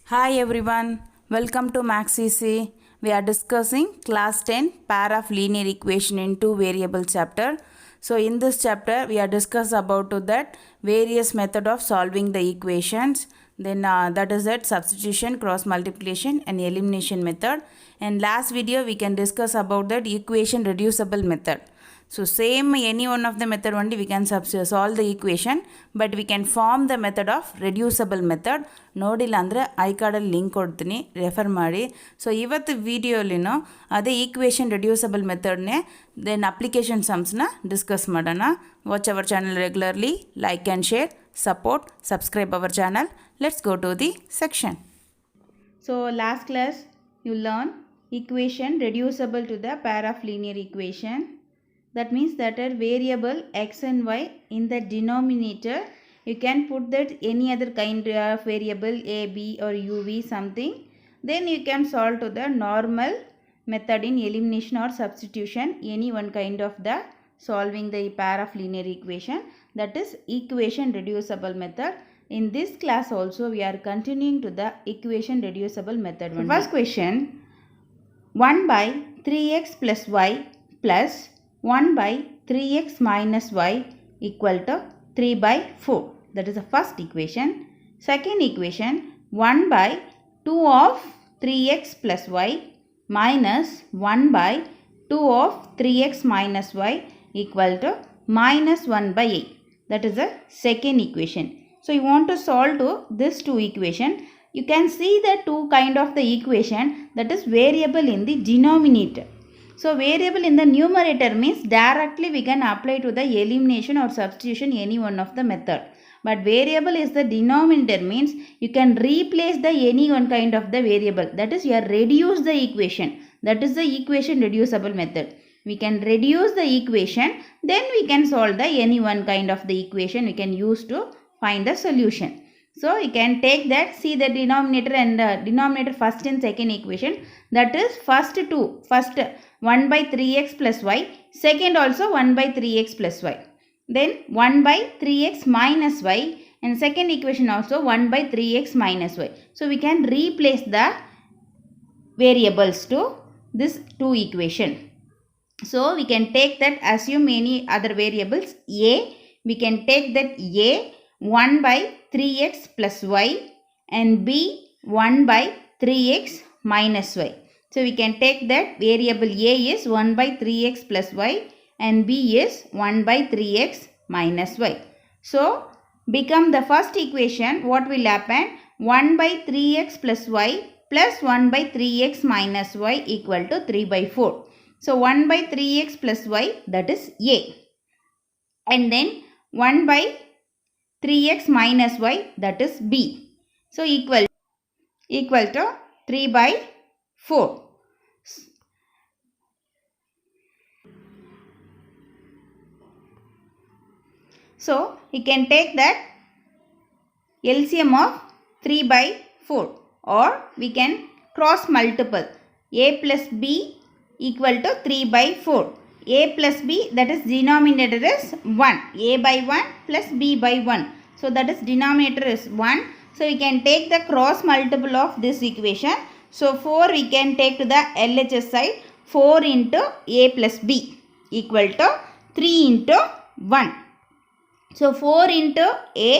Hi everyone, welcome to MaxCC. We are discussing class 10 pair of linear equation in two variable chapter. So in this chapter we are discuss about that various method of solving the equations. Then that is that substitution, cross multiplication and elimination method. And last video we can discuss about that equation reducible method. So same any one of the method only we can solve the equation, but we can form the method of reducible method. ನೋಡಿಲ್ಲ ಅಂದರೆ I ಕಾರ್ಡಲ್ಲಿ link ಕೊಡ್ತೀನಿ, refer ಮಾಡಿ. So ಇವತ್ತು ವಿಡಿಯೋಲಿನೋ ಅದೇ equation reducible ಮೆಥಡ್ನೇ then application ಸಮ್ಸ್ನ ಡಿಸ್ಕಸ್ ಮಾಡೋಣ. Watch our channel regularly, like and share, support, subscribe our channel. Let's go to the section. So last class you learn equation reducible to the pair of linear equation. That means that are variable x and y in the denominator. You can put that any other kind of variable a, b or u, v something. Then you can solve to the normal method in elimination or substitution. Any one kind of the solving the pair of linear equation. That is equation reducible method. In this class also we are continuing to the equation reducible method. First question. 1 by 3x plus y plus 1 by 3x minus y equal to 3 by 4. That is the first equation. Second equation, 1 by 2 of 3x plus y minus 1 by 2 of 3x minus y equal to minus 1 by 8. That is the second equation. So you want to solve to this two equation. You can see the two kind of the equation, that is variable in the denominator. So variable in the numerator means directly we can apply to the elimination or substitution any one of the method. But variable is the denominator means you can replace the any one kind of the variable. That is you are reduce the equation. That is the equation reducible method. We can reduce the equation, then we can solve the any one kind of the equation we can use to find the solution. So you can take that, see the denominator and denominator first and second equation. That is first 1 by 3x plus y, second also 1 by 3x plus y. Then 1 by 3x minus y and second equation also 1 by 3x minus y. So we can replace the variables to this two equation. So we can take that, assume any other variables a, we can take that a 1 by 3x plus y and b 1 by 3x minus y. So we can take that variable a is 1 by 3x plus y and b is 1 by 3x minus y. So become the first equation, what will happen? 1 by 3x plus y plus 1 by 3x minus y equal to 3 by 4. So 1 by 3x plus y, that is a. And then 1 by 3x minus y, that is b. So equal to 3 by 4. So you can take that LCM of 3 by 4, or we can cross multiple. A plus b equal to 3 by 4. A plus b, that is denominator is 1. A by 1 plus b by 1. So that is denominator is 1. So we can take the cross multiple of this equation. So 4 we can take to the LHS side. 4 into a plus b equal to 3 into 1. So 4 into a,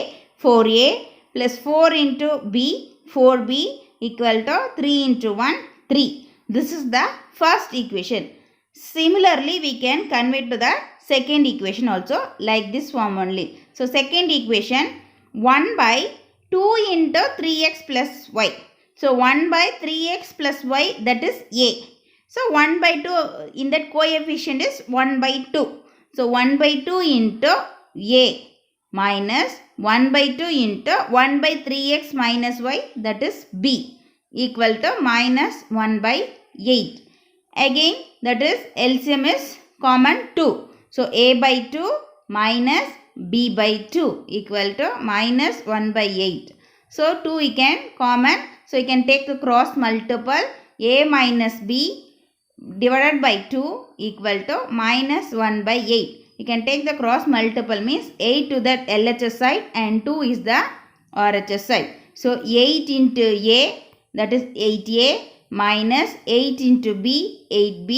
4a plus 4 into b, 4b equal to 3 into 1, 3. This is the first equation. Similarly, we can convert to the second equation also like this form only. So second equation, 1 by 2 into 3x plus y. So 1 by 3x plus y, that is a. So 1 by 2 in that coefficient is 1 by 2. So 1 by 2 into a minus 1 by 2 into 1 by 3x minus y, that is b, equal to minus 1 by 8. Again, that is LCM is common 2. So a by 2 minus b by 2 equal to minus 1 by 8. So 2 we can common. So you can take the cross multiple. A minus b divided by 2 equal to minus 1 by 8. You can take the cross multiple means 8 to that LHS side and 2 is the RHS side. So 8 into A, that is 8A, minus 8 into B, 8B,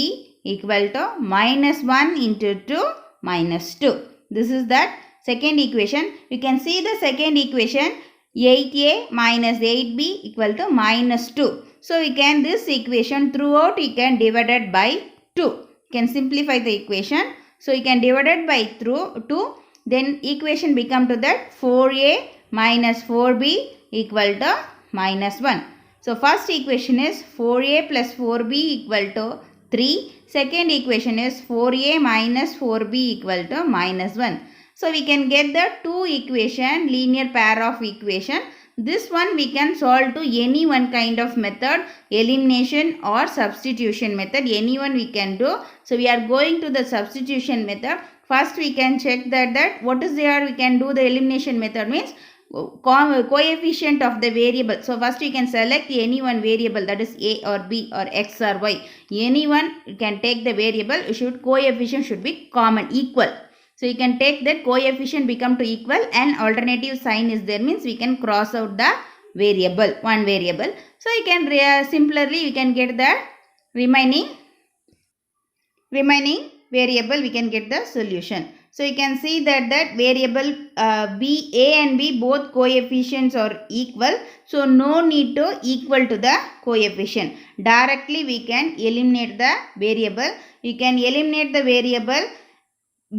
equal to minus 1 into 2, minus 2. This is that second equation. You can see the second equation, 8A minus 8B equal to minus 2. So we can, this equation throughout you can divide it by 2. You can simplify the equation. So you can divide it by through 2. Then equation become to that 4A minus 4B equal to minus 1. So first equation is 4A plus 4B equal to 3. Second equation is 4A minus 4B equal to minus 1. So we can get the two equation, linear pair of equation. This one we can solve to any one kind of method, elimination or substitution method, any one we can do. So we are going to the substitution method. First we can check that what is there, we can do the elimination method means coefficient of the variable. So first you can select any one variable, that is A or B or X or Y. Any one you can take the variable, coefficient should be common, equal. So you can take that coefficient become to equal and alternative sign is there means we can cross out the variable, one variable. So you can simply we can get the remaining variable, we can get the solution. So you can see that variable B, A and B both coefficients are equal. So no need to equal to the coefficient. Directly we can eliminate the variable. You can eliminate the variable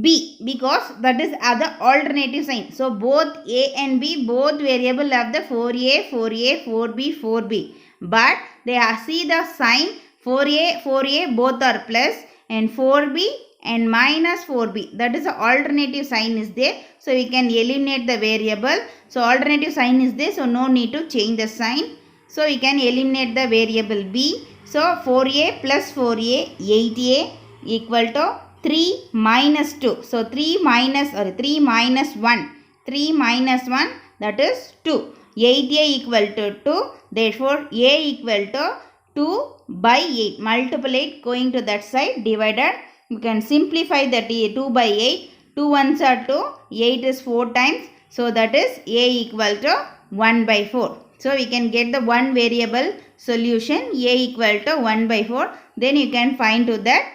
B because that is other alternative sign. So both A and B, both variable have the 4A, 4A, 4B, 4B. But they see the sign 4A both are plus and 4B and minus 4B. That is the alternative sign is there. So we can eliminate the variable. So alternative sign is there. So no need to change the sign. So we can eliminate the variable B. So 4A plus 4A, 8A equal to 3 minus 2. So 3 minus 1. 3 minus 1 that is 2. 8A equal to 2. Therefore A equal to 2 by 8. Multiply it going to that side, divided. You can simplify that 2 by 8. 2 ones are 2. 8 is 4 times. So that is A equal to 1 by 4. So we can get the one variable solution, A equal to 1 by 4. Then you can find to that.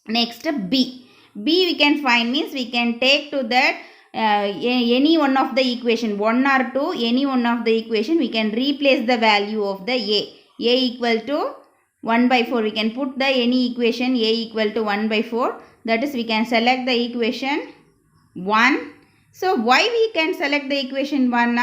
Next B. B we can find means we can take to that any one of the equation, 1 or 2, any one of the equation we can replace the value of the A. A equal to 1 by 4. We can put the any equation A equal to 1 by 4. That is we can select the equation 1. So why we can select the equation 1?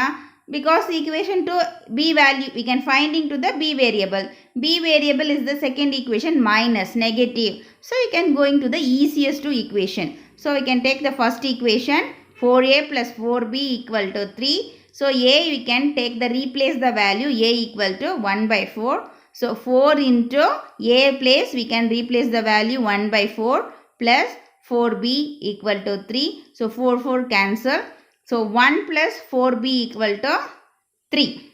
Because equation to B value we can find into the B variable. B variable is the second equation minus, negative. So you can go into the easiest to equation. So we can take the first equation 4A plus 4B equal to 3. So A we can take the replace the value A equal to 1 by 4. So 4 into A place we can replace the value 1 by 4 plus 4B equal to 3. So 4 cancel. So 1 plus 4B equal to 3.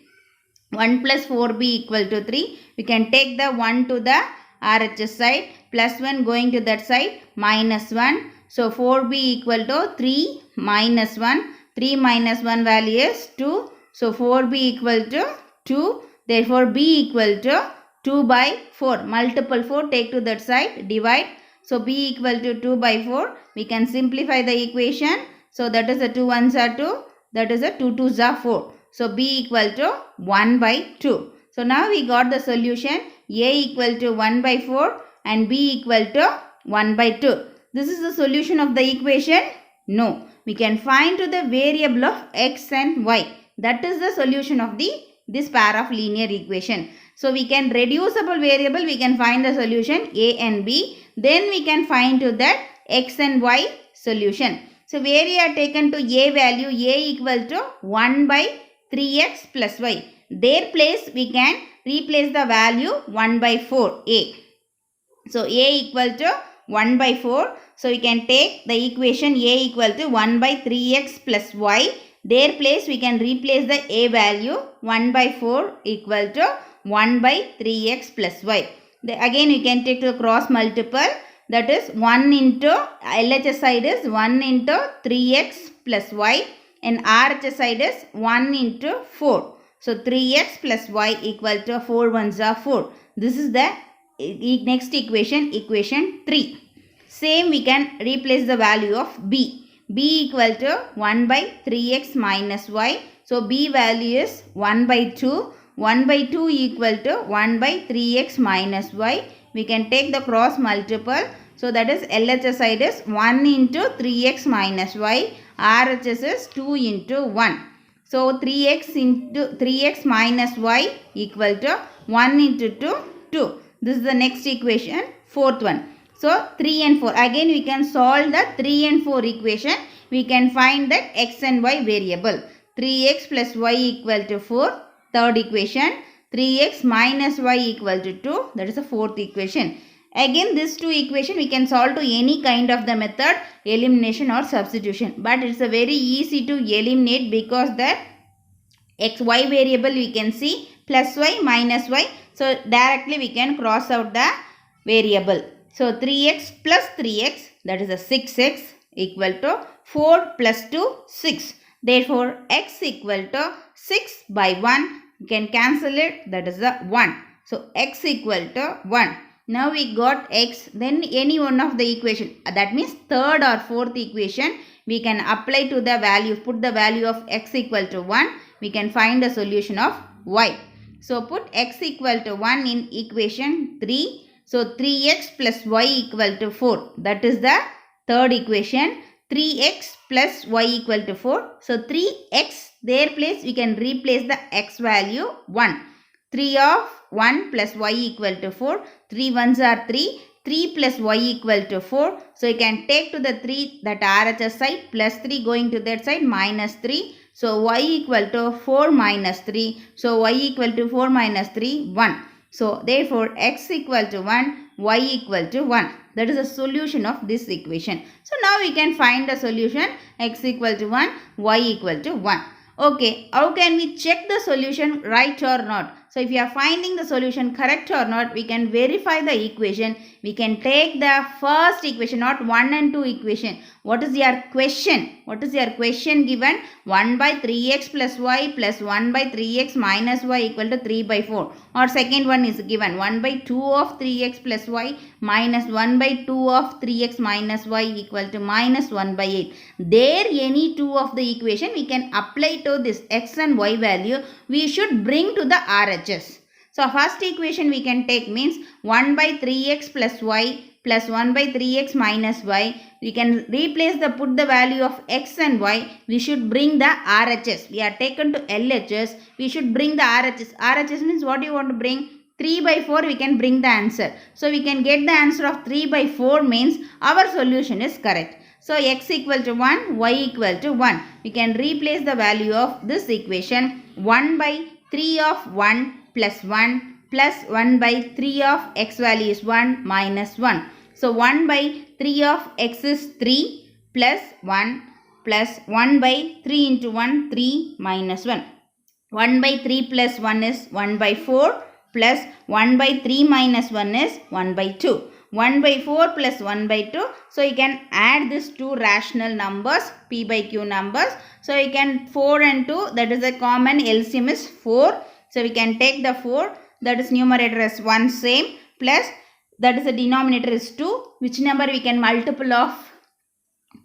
1 plus 4B equal to 3. We can take the 1 to the RHS side, plus 1 going to that side, minus 1. So 4B equal to 3 minus 1. 3 minus 1 value is 2. So 4B equal to 2. Therefore B equal to 2 by 4. Multiple 4 take to that side, divide. So B equal to 2 by 4. We can simplify the equation. So that is a 2 ones are 2. That is a 2 twos are 4. So B equal to 1 by 2. So now we got the solution. A equal to 1 by 4 and B equal to 1 by 2. This is the solution of the equation? No. We can find to the variable of X and Y. That is the solution of this pair of linear equation. So we can reducible variable, we can find the solution A and B. Then we can find to that X and Y solution. So where we are taken to A value, A equal to 1 by 3x plus y. Their place we can replace the value 1 by 4 A. So A equal to 1 by 4. So we can take the equation A equal to 1 by 3x plus y. Their place we can replace the A value 1 by 4 equal to 1 by 3x plus y. Again we can take the cross multiple. That is 1 into LHS side is 1 into 3x plus y and RHS side is 1 into 4. So 3x plus y equal to 4 ones are 4. This is the next equation, equation 3. Same we can replace the value of b. b equal to 1 by 3x minus y. So b value is 1 by 2. 1 by 2 equal to 1 by 3x minus y. We can take the cross multiple. So that is LHS side is 1 into 3x minus y. RHS is 2 into 1. So 3x minus y equal to 1 into 2, 2. This is the next equation, fourth one. So 3 and 4. Again we can solve the 3 and 4 equation. We can find that x and y variable. 3x plus y equal to 4. Third equation. 3x minus y equal to 2. That is the fourth equation. Again this two equation we can solve to any kind of the method, elimination or substitution. But it's a very easy to eliminate because the x y variable we can see plus y minus y. So directly we can cross out the variable. So 3x plus 3x, that is a 6x equal to 4 plus 2, 6. Therefore x equal to 6 by 1. You can cancel it, that is the 1. So x equal to 1. Now we got x, then any one of the equation, that means third or fourth equation, we can apply to the value, put the value of x equal to 1, we can find a solution of y. So put x equal to 1 in equation 3. So 3x plus y equal to 4, that is the third equation. 3x plus y equal to 4. So 3x, their place we can replace the x value 1. 3 of 1 plus y equal to 4. 3 ones are 3. 3 plus y equal to 4. So you can take to the 3 that RHS side, plus 3 going to that side, minus 3. So y equal to 4 minus 3. So y equal to 4 minus 3, 1. So therefore x equal to 1, y equal to 1. That is the solution of this equation. So now we can find the solution, x equal to 1, y equal to 1. Okay, how can we check the solution right or not? So if you are finding the solution correct or not, we can verify the equation. We can take the first equation, not 1 and 2 equation. What is your question? What is your question given? 1 by 3x plus y plus 1 by 3x minus y equal to 3 by 4. Or second one is given 1 by 2 of 3x plus y minus 1 by 2 of 3x minus y equal to minus 1 by 8. There any two of the equation we can apply to this x and y value. We should bring to the RHS. So first equation we can take means 1 by 3x plus y plus 1 by 3x minus y. We can replace the, put the value of x and y. We should bring the RHS. We are taken to LHS. We should bring the RHS. RHS means what you want to bring? 3 by 4 we can bring the answer. So we can get the answer of 3 by 4 means our solution is correct. So x equal to 1, y equal to 1. We can replace the value of this equation. 1 by 3 of 1 plus 1 plus 1 by 3 of x value is 1 minus 1. So 1 by 3 of x is 3 plus 1 plus 1 by 3 into 1, 3 minus 1. 1 by 3 plus 1 is 1 by 4 plus 1 by 3 minus 1 is 1 by 2. 1 by 4 plus 1 by 2. So you can add these two rational numbers, p by q numbers. So you can 4 and 2, that is a common LCM is 4. So we can take the 4, that is numerator is 1 same, plus that is the denominator is 2. Which number we can multiple of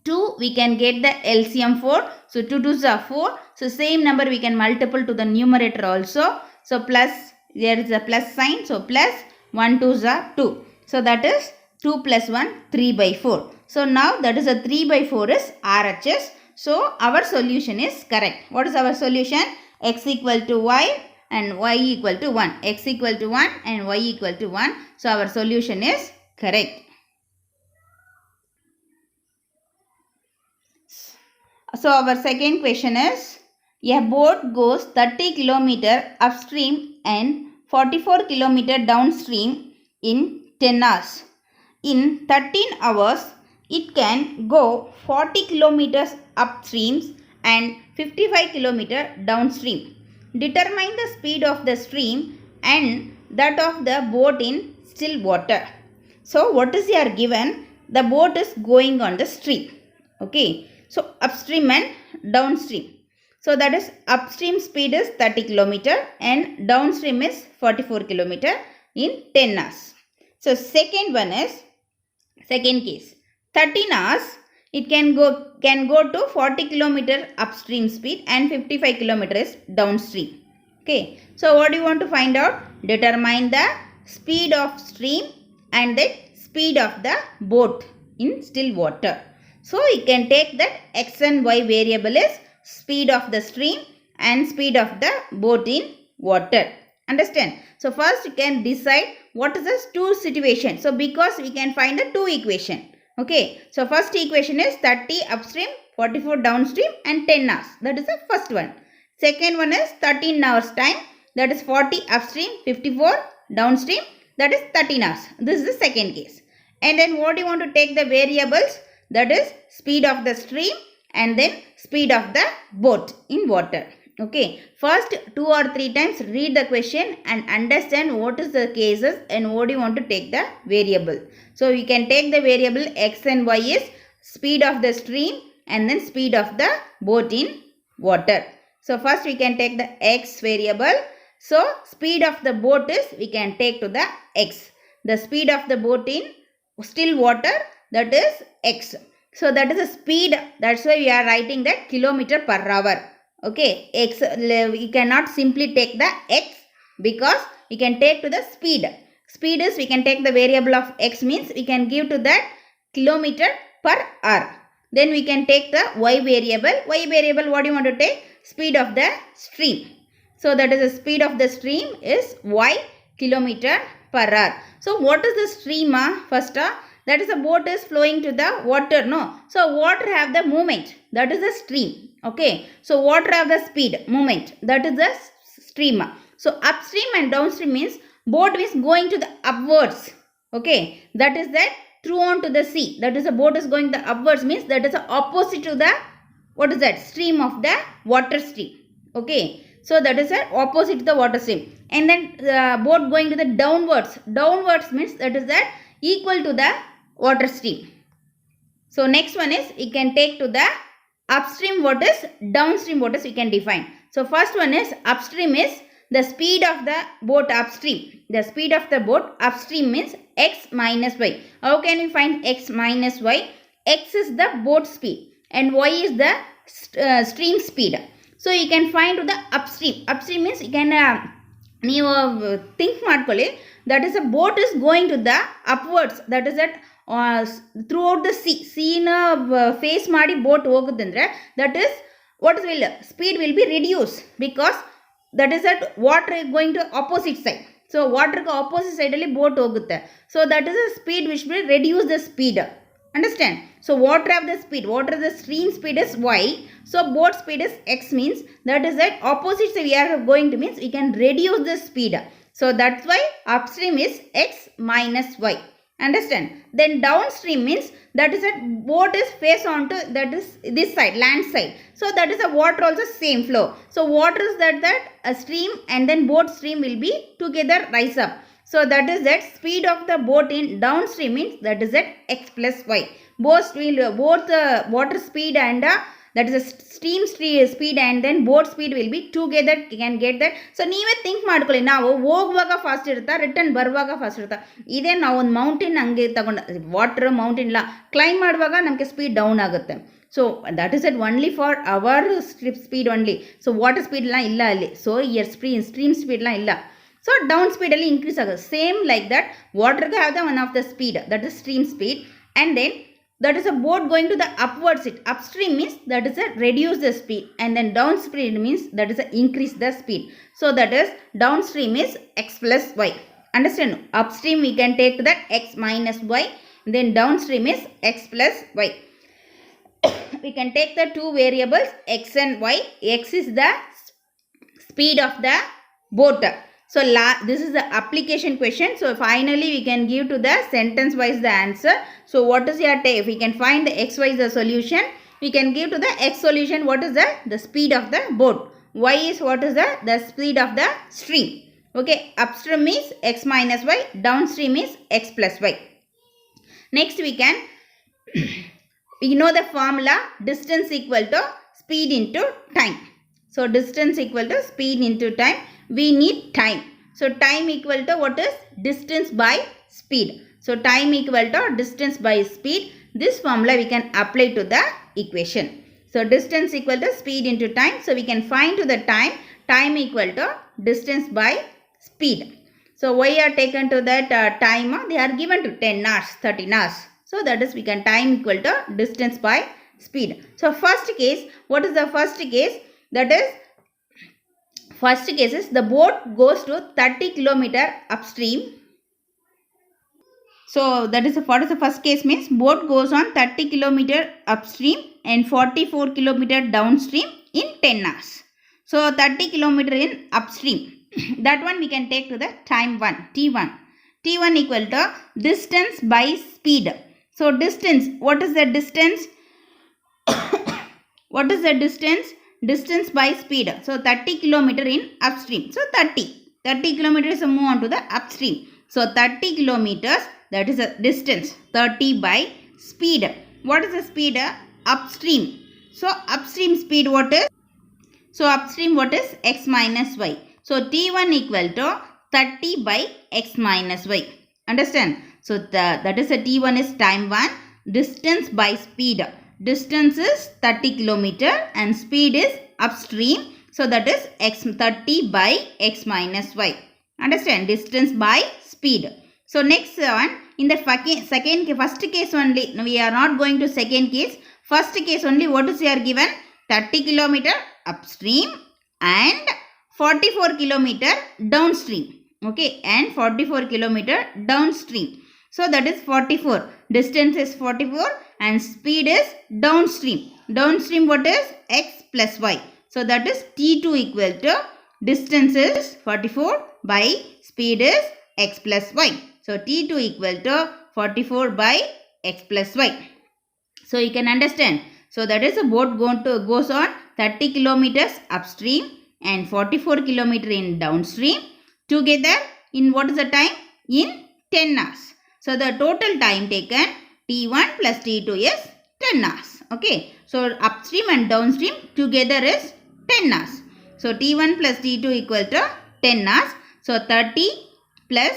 2? We can get the LCM 4. So 2 2s are 4. So same number we can multiple to the numerator also. So plus, there is a plus sign. So plus 1 2s are 2. So that is 2 plus 1, 3 by 4. So now that is a 3 by 4 is RHS. So our solution is correct. What is our solution? X equal to y and y equal to 1. X equal to 1 and y equal to 1. So our solution is correct. So our second question is, a boat goes 30 km upstream and 44 km downstream in 10 hours. In 13 hours, it can go 40 km upstream and 55 km downstream. Determine the speed of the stream and that of the boat in still water. So what is here given? The boat is going on the stream. Okay. So upstream and downstream. So So that is upstream speed is 30 kilometer and downstream is 44 kilometer in 10 hours. So second case 13 hours it can go to 40 kilometer upstream speed and 55 kilometers downstream. Okay, so what do you want to find out? Determine the speed of stream and the speed of the boat in still water. So you can take that x and y variable is speed of the stream and speed of the boat in water. Understand? So first you can decide what is the two situation. So because we can find the two equation. Okay. So first equation is 30 upstream, 44 downstream and 10 hours. That is the first one. Second one is 13 hours time. That is 40 upstream, 54 downstream. That is 13 hours. This is the second case. And then what do you want to take the variables? That is speed of the stream and then speed of the boat in water. Okay, first 2 or 3 times read the question and understand what is the cases and what do you want to take the variable. So you can take the variable x and y is speed of the stream and then speed of the boat in water. So first we can take the x variable. So speed of the boat is we can take to the x. The speed of the boat in still water, that is x. So that is a speed. That's why we are writing that kilometer per hour. Okay, x, we cannot simply take the x because we can take to the speed. Speed is we can take the variable of x means we can give to that kilometer per hour. Then we can take the y variable. Y variable, what do you want to take? Speed of the stream. So that is the speed of the stream is y kilometer per hour. So what is the stream? First, that is a boat is flowing to the water, no? So water have the movement, that is the stream. Okay, so water have the speed, movement, that is the stream. So upstream and downstream means boat is going to the upwards. Okay, that is that thrown to the sea. That is a boat is going the upwards means that is the opposite to the, what is that? Stream of the water stream. Okay, so that is the opposite to the water stream. And then boat going to the downwards. Downwards means that is that equal to the water stream. So next one is we can take to the upstream waters, downstream waters we can define. So first one is upstream is the speed of the boat upstream. The speed of the boat upstream means x minus y. How can we find x minus y? X is the boat speed and y is the stream speed. So you can find the upstream. Upstream means you can think ಮಾಡ್ಕೊಳ್ಳಿ, that is a boat is going to the upwards, that is that throughout the sea face ಮಾಡಿ boat ಹೋಗುತ್ತಂದ್ರೆ that is what is will speed will be reduced because that is that water is going to opposite side. So water opposite side ಅಲ್ಲಿ boat ಹೋಗುತ್ತೆ. So that is a speed which will reduce the speed. Understand? So water have the speed, water the stream speed is y, so boat speed is x means that is that opposite side we are going to means we can reduce the speed. So that's why upstream is x minus y. Understand? Then downstream means that is that boat is face on to that is this side, land side. So that is the water also same flow. So water is that a stream and then boat stream will be together rise up. So that is that speed of the boat in downstream means that is that x plus y. Both water speed and that is a stream speed and then boat speed will be together, can get that. So ನೀವೇ think ಮಾಡ್ಕೊಳ್ಳಿ, ನಾವು ಹೋಗುವಾಗ fast ಇರುತ್ತಾ return ಬರುವಾಗ fast ಇರುತ್ತಾ? ಇದೇ ನಾವು ಒಂದು ಮೌಂಟೇನ್ ಹಂಗೆ ತಗೊಂಡು ವಾಟರ್ ಮೌಂಟೇನ್ ಇಲ್ಲ ಕ್ಲೈಮ್ ಮಾಡುವಾಗ ನಮಗೆ ಸ್ಪೀಡ್ ಡೌನ್ ಆಗುತ್ತೆ. So that is it only for our speed only. So water speed ಎಲ್ಲ ಇಲ್ಲ ಅಲ್ಲಿ. ಸೊ ಇಯರ್ ಸ್ಟ್ರೀಮ್ ಸ್ಪೀಡ್ ಎಲ್ಲ ಇಲ್ಲ. So down speed ಅಲ್ಲಿ increase ಆಗುತ್ತೆ. Same like that water have the one of the speed, that is stream speed, and then that is a boat going to the upwards. It upstream means that is a reduce the speed and then downstream means that is a increase the speed. So that is downstream is x plus y. Understand? Upstream we can take that x minus y, then downstream is x plus y. We can take the two variables x and y. X is the speed of the boat. So this is the application question. So finally we can give to the sentence wise the answer. So what is your take? If we can find the x y is the solution, we can give to the x solution what is the speed of the boat. Y is what is the speed of the stream. Okay, upstream is x minus y, downstream is x plus y. Next we can we know the formula, distance equal to speed into time. So distance equal to speed into time. We need time. So time equal to what is? Distance by speed. So time equal to distance by speed. This formula we can apply to the equation. So distance equal to speed into time. So we can find to the time. Time equal to distance by speed. So why are taken to that time? They are given to 10 hours, 13 hours. So that is we can time equal to distance by speed. So first case, what is the first case? That is, first case is the boat goes to 30 km upstream. So that is what is the first case means boat goes on 30 km upstream and 44 km downstream in 10 hours. So 30 km in upstream. That one we can take to the time 1, T1. T1 equal to distance by speed. So distance, what is the distance? What is the distance? Distance by speed. So 30 km in upstream. So 30 kilometers move on to the upstream. So 30 kilometers, that is a distance. 30 by speed. What is the speed? Upstream. So upstream speed what is? So upstream what is? X minus y. So T1 equal to 30 by x minus y. Understand? So that is a T1 is time 1. Distance by speed. Distance is 30 kilometer and speed is upstream. So that is x 30 by x minus y. Understand? Distance by speed. So next one, in the first case only, we are not going to second case. First case only, what is here given? 30 kilometer upstream and 44 kilometer downstream. Okay, and 44 kilometer downstream. So that is 44. Distance is 44 and speed is downstream. Downstream what is? X plus y. So that is T2 equal to distance is 44 by speed is x plus y. So T2 equal to 44 by x plus y. So you can understand. So that is a boat goes on 30 kilometers upstream and 44 kilometer in downstream together in what is the time? In 10 hours. So the total time taken T1 plus T2 is 10 hours. Okay. So upstream and downstream together is 10 hours. So T1 plus T2 equal to 10 hours. So 30 plus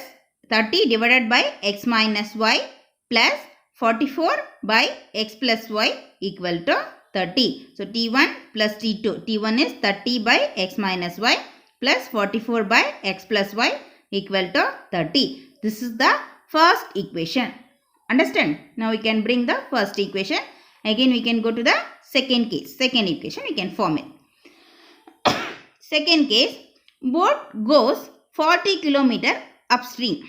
30 divided by x minus y plus 44 by x plus y equal to 30. So T1 plus T2. T1 is 30 by x minus y plus 44 by x plus y equal to 30. This is the first equation. Understand? Now we can bring the first equation. Again we can go to the second case. Second equation we can form it. Second case, boat goes 40 km upstream.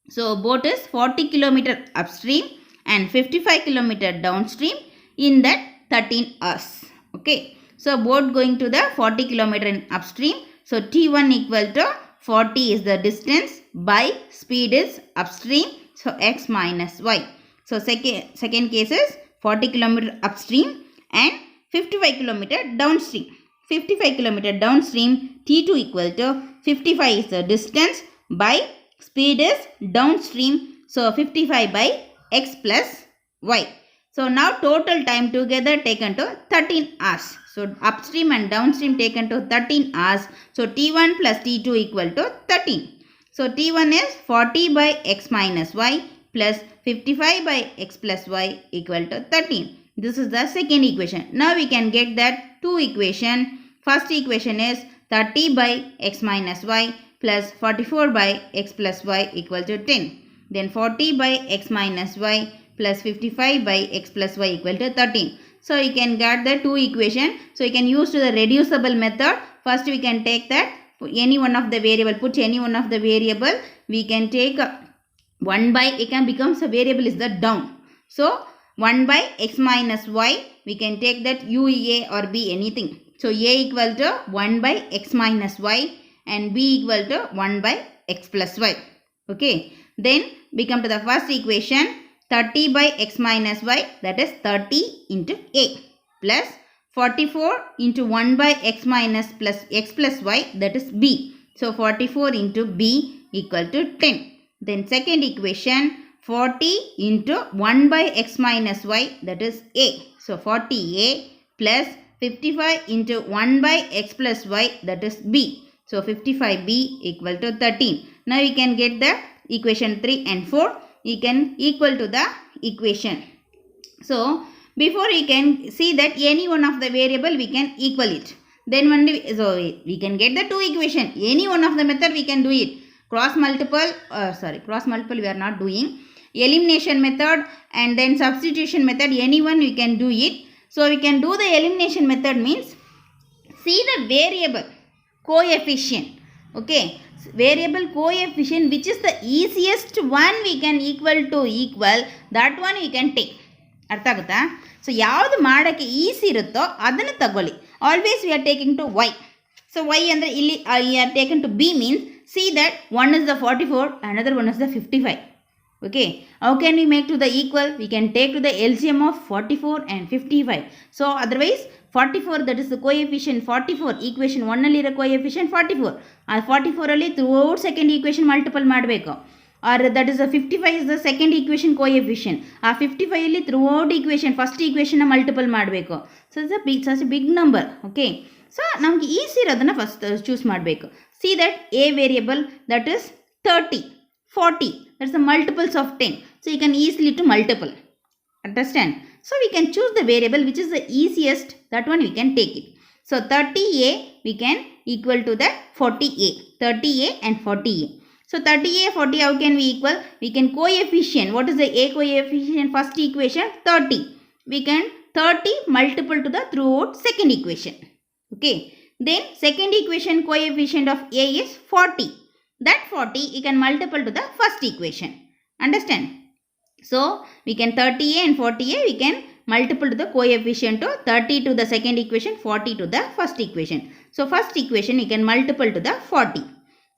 So boat is 40 km upstream and 55 km downstream in that 13 hours. Okay. So boat going to the 40 km in upstream. So T1 equal to 40 is the distance by speed is upstream. So x minus y. So second case is 40 km upstream and 55 km downstream. 55 km downstream, T2 equal to 55 is the distance by speed is downstream. So 55 by x plus y. So now total time together taken to 13 hours. So upstream and downstream taken to 13 hours. So T1 plus T2 equal to 13. So T1 is 40 by x minus y plus 55 by x plus y equal to 13. This is the second equation. Now we can get that two equation. First equation is 30 by x minus y plus 44 by x plus y equal to 10. Then 40 by x minus y plus 55 by x plus y equal to 13. So you can get the two equation. So you can use to the reducible method. First we can take that any one of the variable, put any one of the variable. We can take 1 by, it can becomes a variable is the down. So 1 by x minus y, we can take that u, a or b, anything. So a equal to 1 by x minus y and b equal to 1 by x plus y. Okay. Then we come to the first equation, 30 by x minus y, that is 30 into a plus 44 into 1 by x minus plus x plus y, that is b. So 44 into b equal to 10. Then second equation, 40 into 1 by x minus y, that is a. So 40a plus 55 into 1 by x plus y, that is b. So 55b equal to 13. Now you can get the equation 3 and 4. You can equal to the equation. So before you can see that any one of the variable we can equal it. Then only we can get the two equation. Any one of the method we can do it. Cross multiple we are not doing. Elimination method and then substitution method, anyone we can do it. So we can do the elimination method means see the variable coefficient. Okay, variable coefficient which is the easiest one we can equal, that one we can take. ಅರ್ಥ ಆಗುತ್ತಾ? So ಯಾವುದು ಮಾಡೋಕ್ಕೆ easy ಇರುತ್ತೋ ಅದನ್ನು ತಗೊಳ್ಳಿ. Always we are taking two Y. So Y ಅಂದರೆ ಇಲ್ಲಿ we are taking two B means see that one is the 44, another one is the 55. Okay, how can we make to the equal? We can take to the LCM of 44 and 55. So otherwise 44, that is the coefficient 44, equation 1 ಅಲ್ಲಿ ಇರೋ coefficient 44. ಆ 44 ಅಲ್ಲಿ throughout second equation multiple ಮಾಡಬೇಕು. Or that is the 55 is the second equation coefficient. ಆ 55 ಅಲ್ಲಿ throughout equation first equation multiple ಮಾಡಬೇಕು. So it's such a big number. Okay, so ನಮಗೆ easy ಇರೋದನ್ನು ಫಸ್ಟ್ ಚೂಸ್ ಮಾಡಬೇಕು. See that a variable that is 30, 40, that's the multiples of 10. So you can easily to multiple. Understand? So we can choose the variable which is the easiest, that one we can take it. So 30a we can equal to the 40a, 30a and 40a. So 30a, 40, how can we equal? We can coefficient. What is the a coefficient? First equation 30. We can 30 multiple to the throughout second equation. Okay. Then second equation coefficient of a is 40. That 40 you can multiple to the first equation. Understand? So we can 30a and 40a we can multiple to the coefficient to 30 to the second equation, 40 to the first equation. So first equation you can multiple to the 40.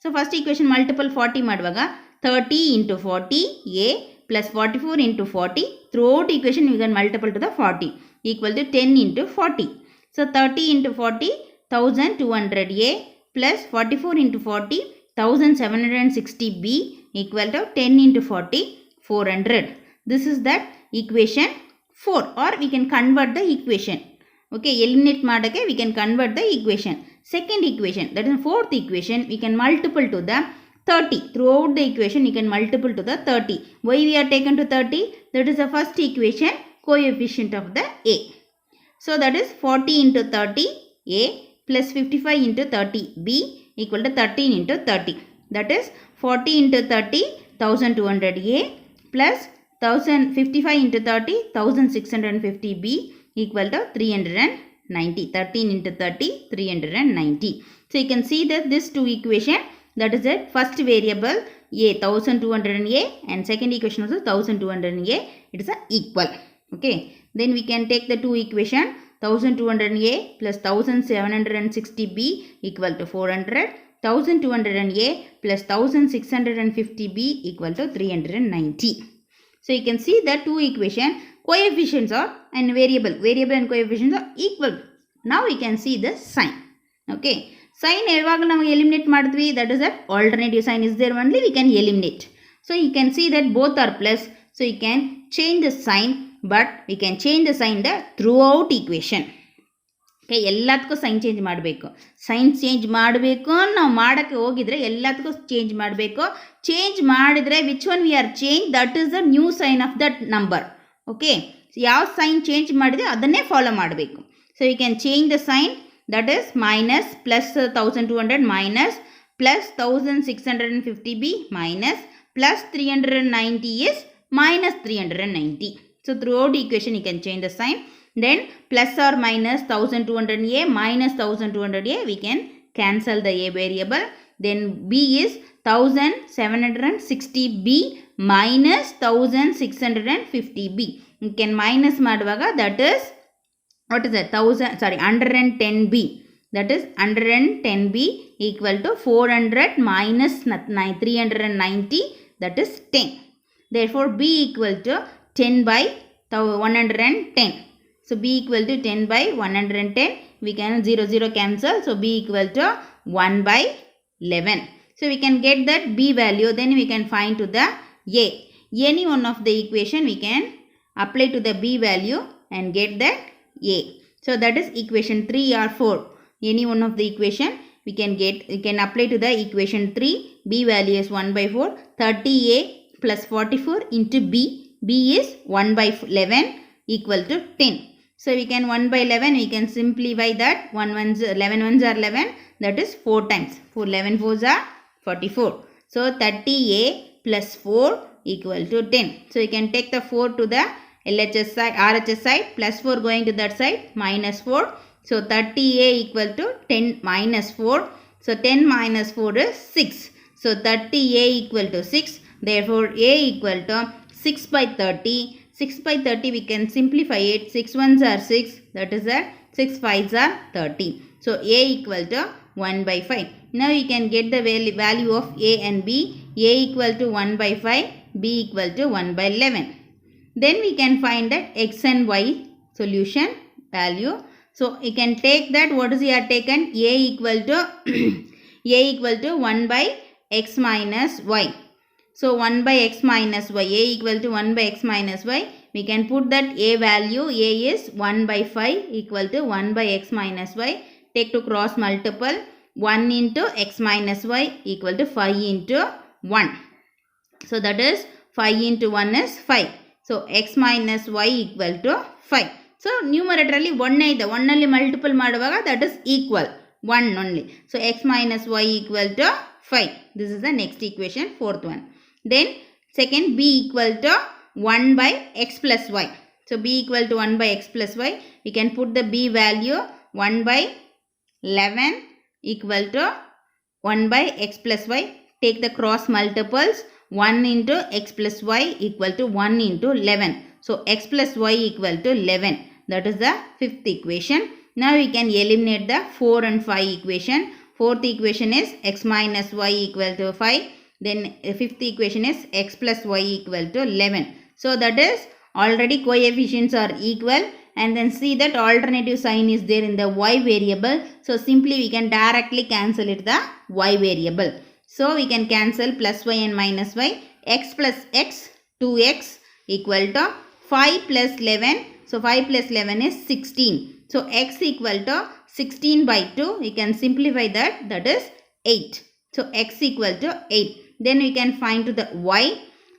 So first equation multiple 40 ಮಾಡುವಾಗ 30 into 40 a plus 44 into 40, throughout equation you can multiple to the 40 equal to 10 into 40. So 30 into 40 1200 a plus 44 into 40 1760 b equal to 10 into 40 400. This is that equation 4, or we can convert the equation. Okay, eliminate ಮಾಡಕ್ಕೆ we can convert the equation. Second equation, that is fourth equation, we can multiple to the 30. Throughout the equation you can multiple to the 30. Why we are taken to 30? That is the first equation coefficient of the a. So that is 40 into 30 a plus 55 into 30 b equal to 13 into 30. That is 40 into 30 1200 a plus 1055 into 30 1650 b equal to 390. 13 into 30 390. So you can see that this two equation, that is it, first variable a 1200 a and second equation also 1200 a, it is a equal. Okay, then we can take the two equation 1200 a plus 1760 b equal to 400, 1200 a plus 1650 b equal to 390. So you can see that two equation coefficients are and variable and coefficients are equal. Now we can see the sign. Okay, sign ಯಾವಾಗ ನಾವು eliminate ಮಾಡಿದ್ವಿ, that is that alternative sign is there only, we can eliminate. So you can see that both are plus, so you can change the sign, but we can change the sign the throughout equation. Okay, ಎಲ್ಲದಕ್ಕೂ sign change ಮಾಡಬೇಕು. Sign change ಮಾಡಬೇಕು, ನಾವು ಮಾಡೋಕ್ಕೆ ಹೋಗಿದ್ರೆ ಎಲ್ಲದಕ್ಕೂ change ಮಾಡಬೇಕು. Change ಮಾಡಿದರೆ which one we are change, that is the new sign of that number. Okay, ಯಾವ ಸೈನ್ ಚೇಂಜ್ ಮಾಡಿದೆ ಅದನ್ನೇ ಫಾಲೋ ಮಾಡಬೇಕು. So you can change the sign, that is minus plus 1200 minus plus 1650 B minus plus 390 is minus 390. So throughout equation you can change the sign. Then plus or minus 1200a minus 1200a, we can cancel the a variable. Then b is 1760b minus 1650b. You can minus ಮಾಡುವಾಗ that is, what is that, 110b. That is 110b equal to 400 minus 390, that is 10. Therefore b equal to 10 by 110. So b equal to 10 by 110. We can 0 cancel. So b equal to 1 by 11. So we can get that b value. Then we can find to the a. Any one of the equation we can apply to the b value and get the a. So that is equation 3 or 4. Any one of the equation we can get, we can apply to the equation 3. B value is 1 by 4. 30A plus 44 into B. B is 1 by 11 equal to 10. So we can 1 by 11, we can simplify that. 11 ones are 11, that is 4 times. 11 fours are 44. So 30A plus 4 equal to 10. So you can take the 4 to the LHS side, RHS side, plus 4 going to that side, minus 4. So 30A equal to 10 minus 4. So 10 minus 4 is 6. So 30A equal to 6. Therefore A equal to 6 by 30. 6 by 30 we can simplify it. 6 ones are 6. That is that 6 fives are 30. So A equal to 1 by 5. Now you can get the value of A and B. A equal to 1 by 5. B equal to 1 by 11. Then we can find that X and Y solution value. So you can take that. What is here taken? A equal to A equal to 1 by X minus Y. So 1 by X minus Y. A equal to 1 by X minus Y. We can put that A value. A is 1 by 5 equal to 1 by X minus Y. Take to cross multiple. 1 into X minus Y equal to 5 into 1. So that is 5 into 1 is 5. So X minus Y equal to 5. So numeratorly 1 ಇದೆ 1 ನಲ್ಲಿ multiple ಮಾಡುವಾಗ that is equal 1 only. So X minus Y equal to 5. This is the next equation, fourth one. Then second, B equal to 1 by X plus Y. So B equal to 1 by X plus Y. We can put the B value 1 by 11 equal to 1 by X plus Y. Take the cross multiples. 1 into X plus Y equal to 1 into 11. So X plus Y equal to 11. That is the fifth equation. Now we can eliminate the 4 and 5 equation. Fourth equation is X minus Y equal to 5. Then fifth equation is X plus Y equal to 11. So that is already coefficients are equal. And then see that alternative sign is there in the Y variable. So simply we can directly cancel it the Y variable. So we can cancel plus Y and minus Y. X plus X, 2X equal to 5 plus 11. So 5 plus 11 is 16. So X equal to 16 by 2. We can simplify that. That is 8. So X equal to 8. Then we can find to the Y.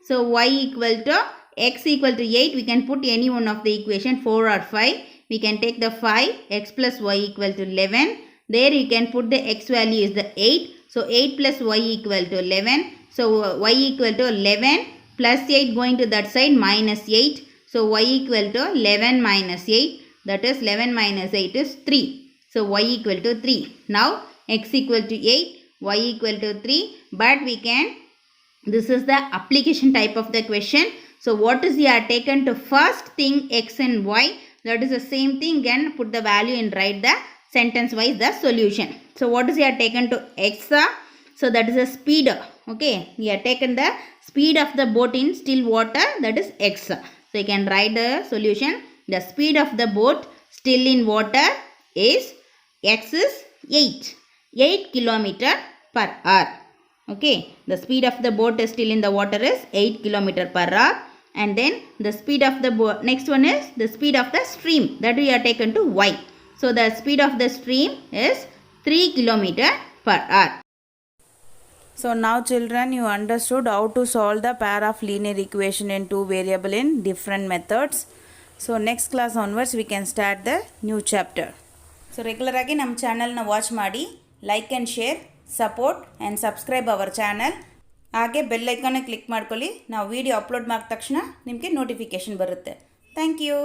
So Y equal to X equal to 8. We can put any one of the equation 4 or 5. We can take the 5. X plus Y equal to 11. There you can put the X value is the 8. So 8 plus Y equal to 11. So Y equal to 11 plus 8 going to that side minus 8. So Y equal to 11 minus 8. That is 11 minus 8 is 3. So Y equal to 3. Now X equal to 8. Y equal to 3. But we can, this is the application type of the question. So what is here taken to first thing X and Y. That is the same thing. Again put the value and write the sentence wise the solution. So what is here taken to X? So that is a speed. Okay. We have taken the speed of the boat in still water. That is X. So you can write the solution. The speed of the boat still in water is X is 8 kilometer per hour. Okay. The speed of the boat is still in the water is 8 kilometer per hour. And then the speed of the boat, next one is the speed of the stream. That we have taken to Y. So the speed of the stream is 3 kilometer per hour. So now children, you understood how to solve the pair of linear equation in two variable in different methods. So next class onwards we can start the new chapter. So regular agi nam channel na watch ಮಾಡಿ, like and share, support and subscribe our channel. ಹಾಗೆ bell icon click ಮಾಡ್ಕೊಳ್ಳಿ. ನಾವು video upload ಮಾಡಿದ ತಕ್ಷಣ ನಿಮಗೆ notification ಬರುತ್ತೆ. Thank you.